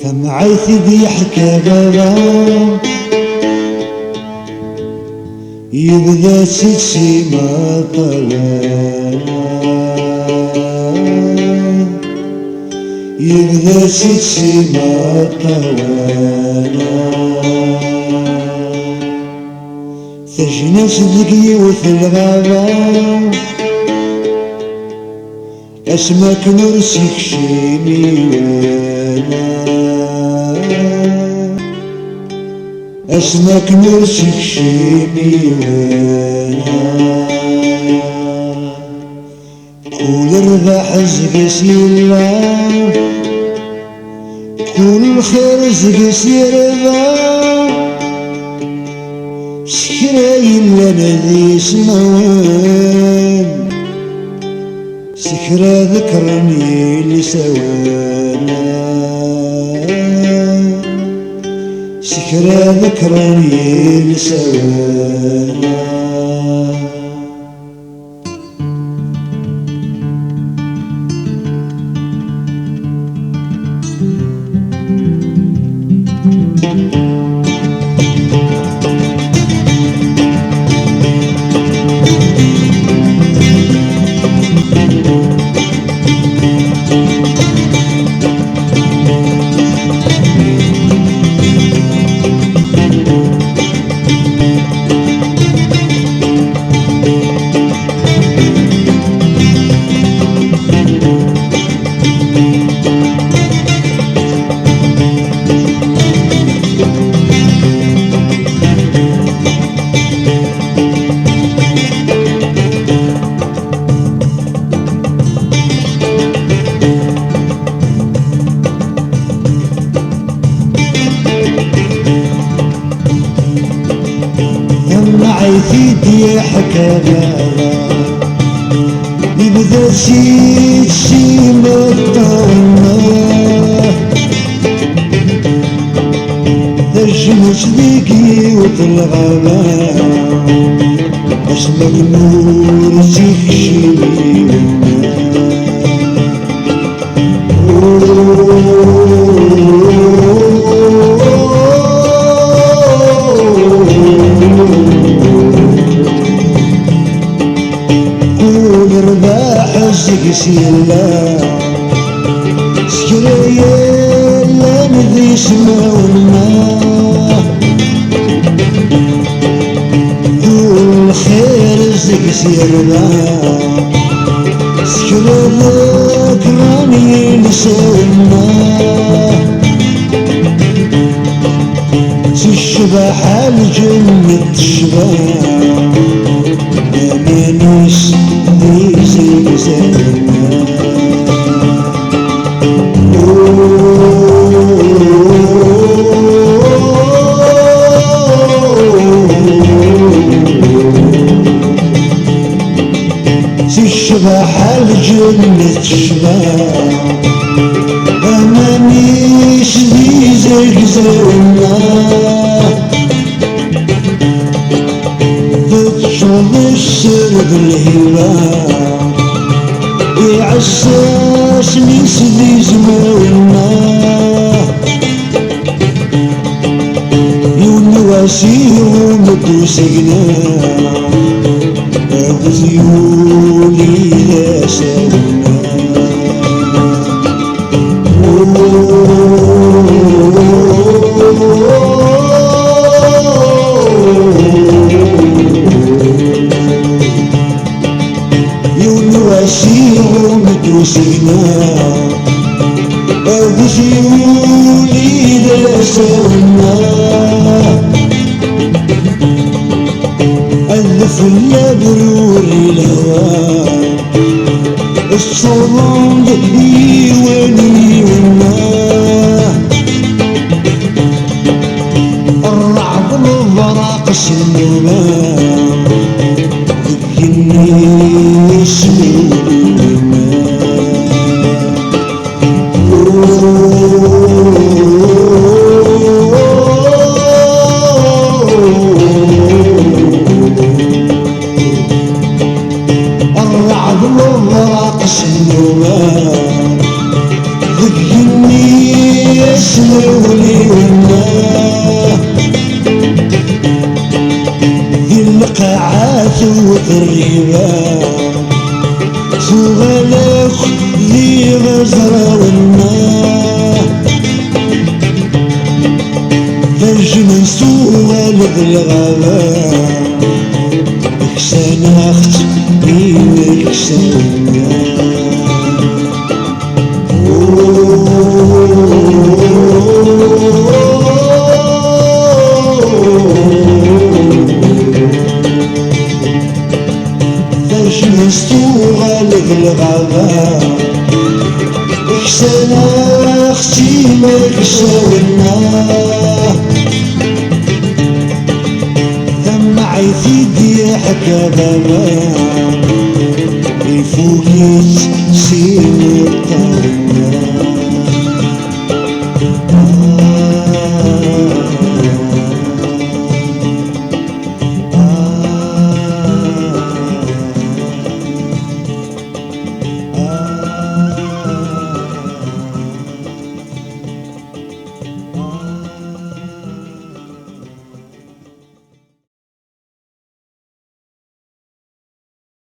سمعت ضحكة بابا يبدا شي ما طلع، يبدا شي ما طلع. سجنا صدقي وثلغابة اسمك نرسيك شيني وانا، اسمك نرسيك شيني وانا. كل رباح رزق سيلا، كل خير رزق سيربا. سكراين لنا ذي سموان، سكرا ذكرني اللي سوانا، سكرا ذكرني اللي سوانا. عيثيتي حكاها يبدا شي مطعنا، الشمس ذيكي وطلعنا اسمك نور سيك شيلنا. سيلا سكريا لا نذي سماونا، دول الخير رزق سيرنا. سكريا ذكراني نساونا، الشبح الجنة الشبح يا مانوس ذي زي زينا. الشبح الجنة الشبح أمانيش ذي زي زينا. تشرب السرد الهبة يعساس نيس ذي زماونا، يونواسي ومدو سجنا غزيولي لا ساونا. سجنا أغزيولي لا ساونا، ولا بروري الهوى الصوم يواني والناه الرعد البراق النوبان ذكرني اسمي الرعد والبراق النوبان ذكرني اسمي القاعات وترغيبات شغلك ذي غزرة والناه ترجم سوالك الغابات اكسان اخت بيك اكسان مستوغة للغابة احسن اختي ماك ساونا دمعي في ضياحك بابا يفوقيت سير الطاوة